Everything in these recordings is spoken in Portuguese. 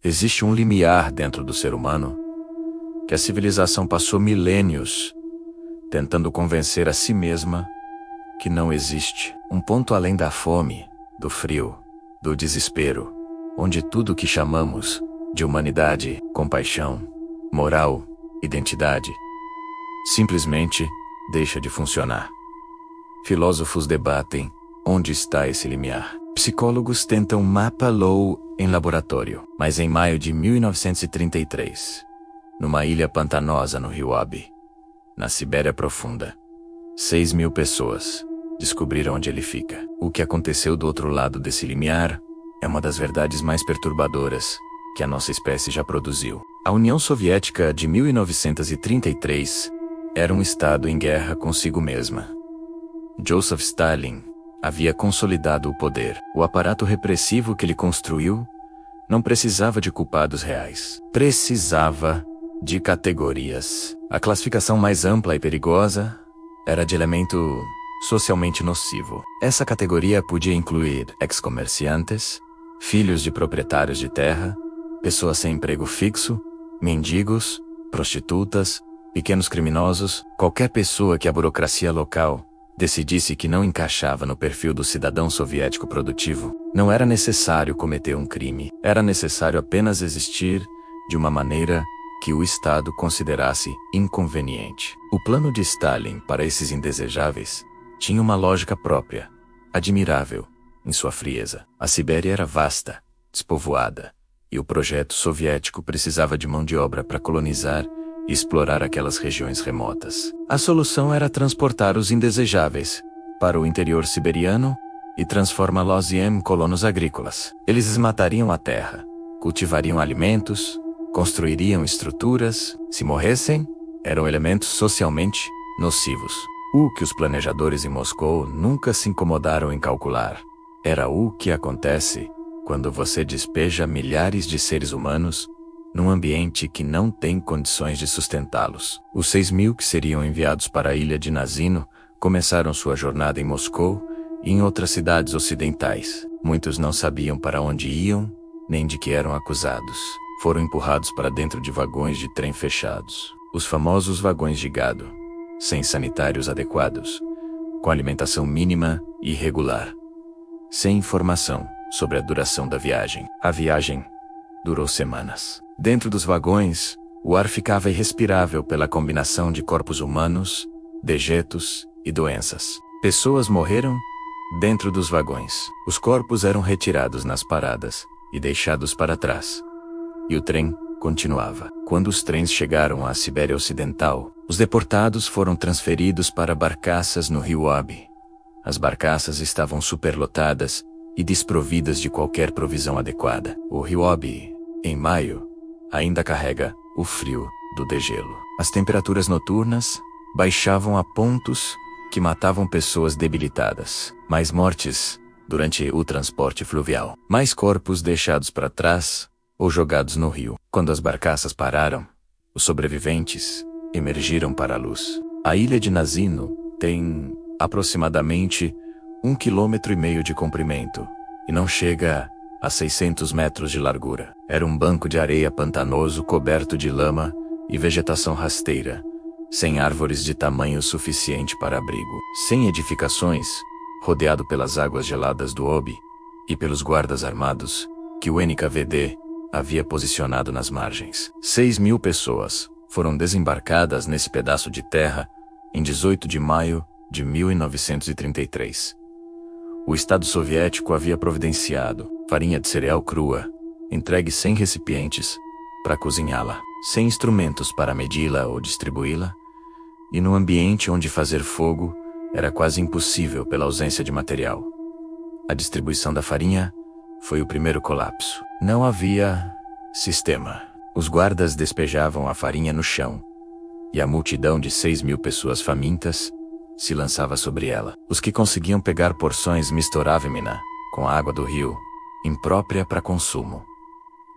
Existe um limiar dentro do ser humano que a civilização passou milênios tentando convencer a si mesma que não existe. Um ponto além da fome, do frio, do desespero, onde tudo o que chamamos de humanidade, compaixão, moral, identidade, simplesmente deixa de funcionar. Filósofos debatem onde está esse limiar. Psicólogos tentam mapa Low em laboratório, mas em maio de 1933, numa ilha pantanosa no rio Obi, na Sibéria Profunda, 6.000 pessoas descobriram onde ele fica. O que aconteceu do outro lado desse limiar é uma das verdades mais perturbadoras que a nossa espécie já produziu. A União Soviética de 1933 era um estado em guerra consigo mesma. Joseph Stalin havia consolidado o poder. O aparato repressivo que ele construiu não precisava de culpados reais. Precisava de categorias. A classificação mais ampla e perigosa era de elemento socialmente nocivo. Essa categoria podia incluir ex-comerciantes, filhos de proprietários de terra, pessoas sem emprego fixo, mendigos, prostitutas, pequenos criminosos, qualquer pessoa que a burocracia local decidisse que não encaixava no perfil do cidadão soviético produtivo. Não era necessário cometer um crime, era necessário apenas existir de uma maneira que o Estado considerasse inconveniente. O plano de Stalin para esses indesejáveis tinha uma lógica própria, admirável em sua frieza. A Sibéria era vasta, despovoada, e o projeto soviético precisava de mão de obra para colonizar e explorar aquelas regiões remotas. A solução era transportar os indesejáveis para o interior siberiano e transformá-los em colonos agrícolas. Eles esmatariam a terra, cultivariam alimentos, construiriam estruturas. Se morressem, eram elementos socialmente nocivos. O que os planejadores em Moscou nunca se incomodaram em calcular era o que acontece quando você despeja milhares de seres humanos num ambiente que não tem condições de sustentá-los. Os 6.000 que seriam enviados para a ilha de Nazino começaram sua jornada em Moscou e em outras cidades ocidentais. Muitos não sabiam para onde iam, nem de que eram acusados. Foram empurrados para dentro de vagões de trem fechados. Os famosos vagões de gado, sem sanitários adequados, com alimentação mínima e irregular, sem informação sobre a duração da viagem. A viagem durou semanas. Dentro dos vagões, o ar ficava irrespirável pela combinação de corpos humanos, dejetos e doenças. Pessoas morreram dentro dos vagões. Os corpos eram retirados nas paradas e deixados para trás. E o trem continuava. Quando os trens chegaram à Sibéria Ocidental, os deportados foram transferidos para barcaças no rio Obi. As barcaças estavam superlotadas e desprovidas de qualquer provisão adequada. O rio Obi, em maio, ainda carrega o frio do degelo. As temperaturas noturnas baixavam a pontos que matavam pessoas debilitadas. Mais mortes durante o transporte fluvial. Mais corpos deixados para trás ou jogados no rio. Quando as barcaças pararam, os sobreviventes emergiram para a luz. A ilha de Nazino tem aproximadamente 1,5 km de comprimento e não chega a 600 metros de largura. Era um banco de areia pantanoso coberto de lama e vegetação rasteira, sem árvores de tamanho suficiente para abrigo, sem edificações, rodeado pelas águas geladas do Obi e pelos guardas armados que o NKVD havia posicionado nas margens. 6.000 pessoas foram desembarcadas nesse pedaço de terra em 18 de maio de 1933. O Estado soviético havia providenciado farinha de cereal crua, entregue sem recipientes para cozinhá-la, sem instrumentos para medi-la ou distribuí-la, e num ambiente onde fazer fogo era quase impossível pela ausência de material. A distribuição da farinha foi o primeiro colapso. Não havia sistema. Os guardas despejavam a farinha no chão, e a multidão de 6.000 pessoas famintas se lançava sobre ela. Os que conseguiam pegar porções misturavam-na com a água do rio, imprópria para consumo.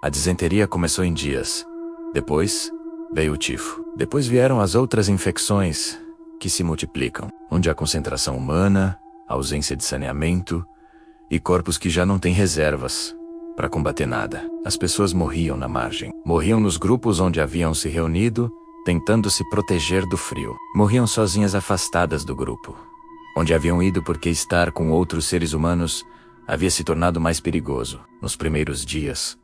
A disenteria começou em dias. Depois veio o tifo. Depois vieram as outras infecções que se multiplicam, onde há concentração humana, ausência de saneamento e corpos que já não têm reservas para combater nada. As pessoas morriam na margem. Morriam nos grupos onde haviam se reunido, tentando se proteger do frio. Morriam sozinhas afastadas do grupo, onde haviam ido porque estar com outros seres humanos havia se tornado mais perigoso. Nos primeiros dias,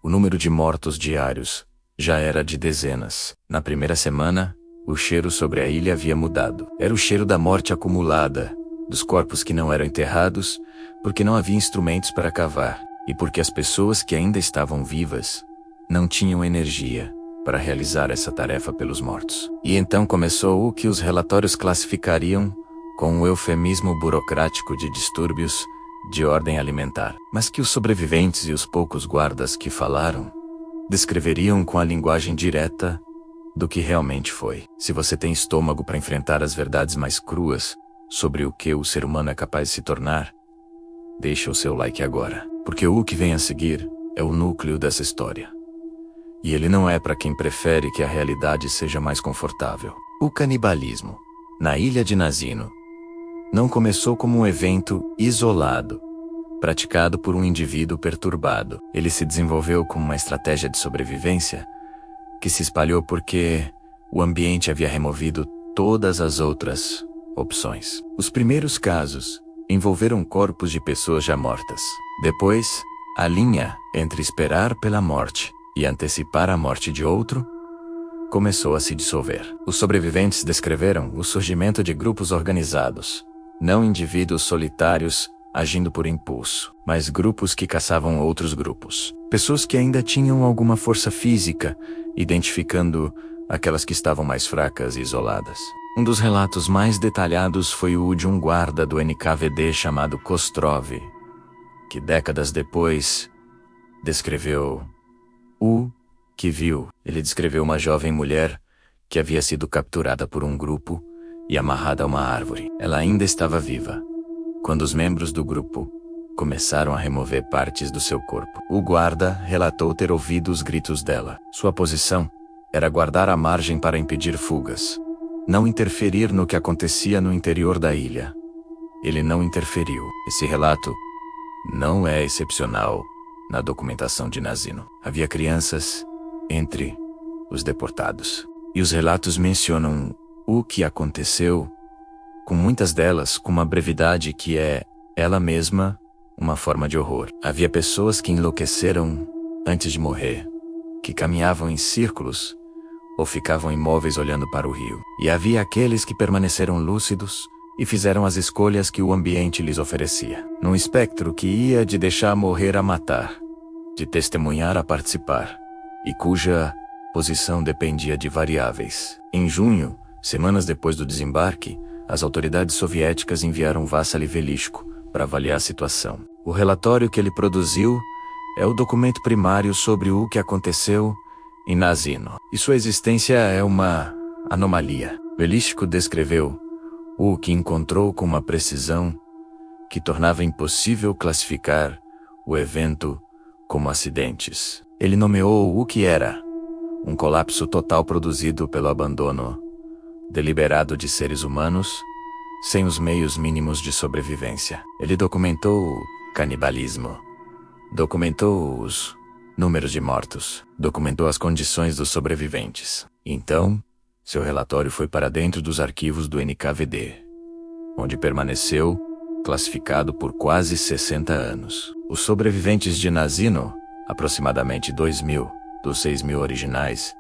o número de mortos diários já era de dezenas. Na primeira semana, o cheiro sobre a ilha havia mudado. Era o cheiro da morte acumulada, dos corpos que não eram enterrados, porque não havia instrumentos para cavar, e porque as pessoas que ainda estavam vivas não tinham energia para realizar essa tarefa pelos mortos. E então começou o que os relatórios classificariam com um eufemismo burocrático de distúrbios de ordem alimentar, mas que os sobreviventes e os poucos guardas que falaram descreveriam com a linguagem direta do que realmente foi. Se você tem estômago para enfrentar as verdades mais cruas sobre o que o ser humano é capaz de se tornar, deixa o seu like agora, porque o que vem a seguir é o núcleo dessa história. E ele não é para quem prefere que a realidade seja mais confortável. O canibalismo, na ilha de Nazino, não começou como um evento isolado, praticado por um indivíduo perturbado. Ele se desenvolveu como uma estratégia de sobrevivência que se espalhou porque o ambiente havia removido todas as outras opções. Os primeiros casos envolveram corpos de pessoas já mortas. Depois, a linha entre esperar pela morte e antecipar a morte de outro começou a se dissolver. Os sobreviventes descreveram o surgimento de grupos organizados, não indivíduos solitários agindo por impulso, mas grupos que caçavam outros grupos. Pessoas que ainda tinham alguma força física, identificando aquelas que estavam mais fracas e isoladas. Um dos relatos mais detalhados foi o de um guarda do NKVD chamado Kostrov, que décadas depois descreveu o que viu. Ele descreveu uma jovem mulher que havia sido capturada por um grupo e amarrada a uma árvore. Ela ainda estava viva quando os membros do grupo começaram a remover partes do seu corpo. O guarda relatou ter ouvido os gritos dela. Sua posição era guardar a margem para impedir fugas, não interferir no que acontecia no interior da ilha. Ele não interferiu. Esse relato não é excepcional na documentação de Nazino. Havia crianças entre os deportados. E os relatos mencionam o que aconteceu, com muitas delas com uma brevidade que é, ela mesma, uma forma de horror. Havia pessoas que enlouqueceram antes de morrer, que caminhavam em círculos ou ficavam imóveis olhando para o rio. E havia aqueles que permaneceram lúcidos e fizeram as escolhas que o ambiente lhes oferecia. Num espectro que ia de deixar morrer a matar, de testemunhar a participar, e cuja posição dependia de variáveis. Em junho, semanas depois do desembarque, as autoridades soviéticas enviaram Vassily Velishko para avaliar a situação. O relatório que ele produziu é o documento primário sobre o que aconteceu em Nazino, e sua existência é uma anomalia. Velishko descreveu o que encontrou com uma precisão que tornava impossível classificar o evento como acidentes. Ele nomeou o que era um colapso total produzido pelo abandono deliberado de seres humanos, sem os meios mínimos de sobrevivência. Ele documentou o canibalismo, documentou os números de mortos, documentou as condições dos sobreviventes. Então, seu relatório foi para dentro dos arquivos do NKVD, onde permaneceu classificado por quase 60 anos. Os sobreviventes de Nazino, aproximadamente 2.000 dos 6.000 originais,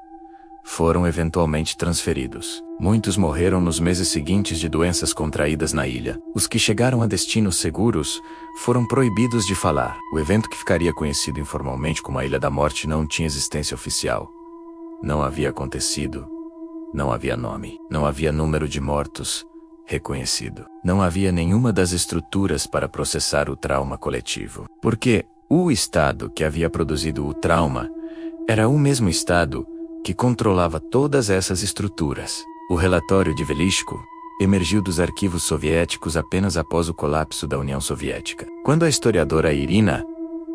foram eventualmente transferidos. Muitos morreram nos meses seguintes de doenças contraídas na ilha. Os que chegaram a destinos seguros foram proibidos de falar. O evento, que ficaria conhecido informalmente como a Ilha da Morte, não tinha existência oficial. Não havia acontecido. Não havia nome. Não havia número de mortos reconhecido. Não havia nenhuma das estruturas para processar o trauma coletivo. Porque o Estado que havia produzido o trauma era o mesmo Estado que controlava todas essas estruturas. O relatório de Velishko emergiu dos arquivos soviéticos apenas após o colapso da União Soviética. Quando a historiadora Irina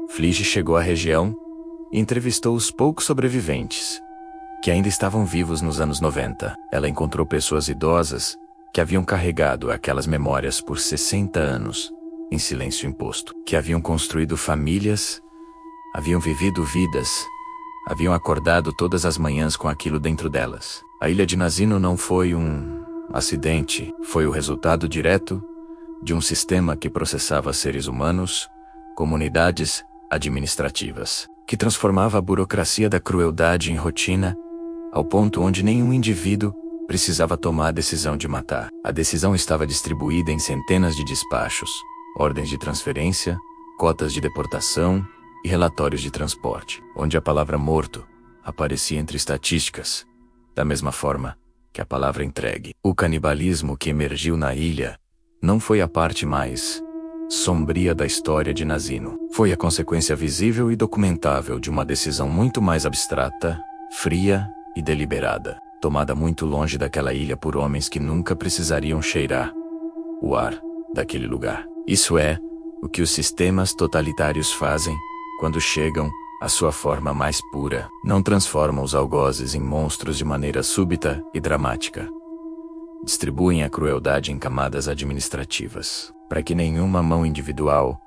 Flige chegou à região e entrevistou os poucos sobreviventes que ainda estavam vivos nos anos 90, ela encontrou pessoas idosas que haviam carregado aquelas memórias por 60 anos, em silêncio imposto, que haviam construído famílias Haviam vivido vidas. Haviam acordado todas as manhãs com aquilo dentro delas. A ilha de Nazino não foi um acidente, foi o resultado direto de um sistema que processava seres humanos, comunidades administrativas, que transformava a burocracia da crueldade em rotina, ao ponto onde nenhum indivíduo precisava tomar a decisão de matar. A decisão estava distribuída em centenas de despachos, ordens de transferência, cotas de deportação e relatórios de transporte, onde a palavra morto aparecia entre estatísticas, da mesma forma que a palavra entregue. O canibalismo que emergiu na ilha não foi a parte mais sombria da história de Nazino. Foi a consequência visível e documentável de uma decisão muito mais abstrata, fria e deliberada, tomada muito longe daquela ilha por homens que nunca precisariam cheirar o ar daquele lugar. Isso é o que os sistemas totalitários fazem quando chegam à sua forma mais pura. Não transformam os algozes em monstros de maneira súbita e dramática. Distribuem a crueldade em camadas administrativas, para que nenhuma mão individual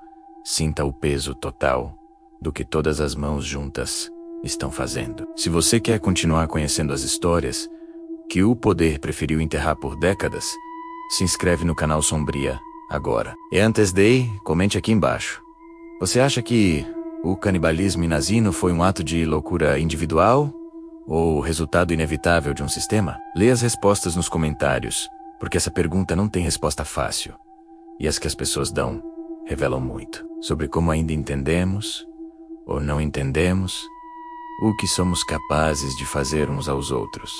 sinta o peso total do que todas as mãos juntas estão fazendo. Se você quer continuar conhecendo as histórias que o poder preferiu enterrar por décadas, se inscreve no canal Sombria agora. E antes de, comente aqui embaixo. Você acha que o canibalismo em Nazino foi um ato de loucura individual ou resultado inevitável de um sistema? Lê as respostas nos comentários, porque essa pergunta não tem resposta fácil. E as que as pessoas dão revelam muito sobre como ainda entendemos ou não entendemos o que somos capazes de fazer uns aos outros.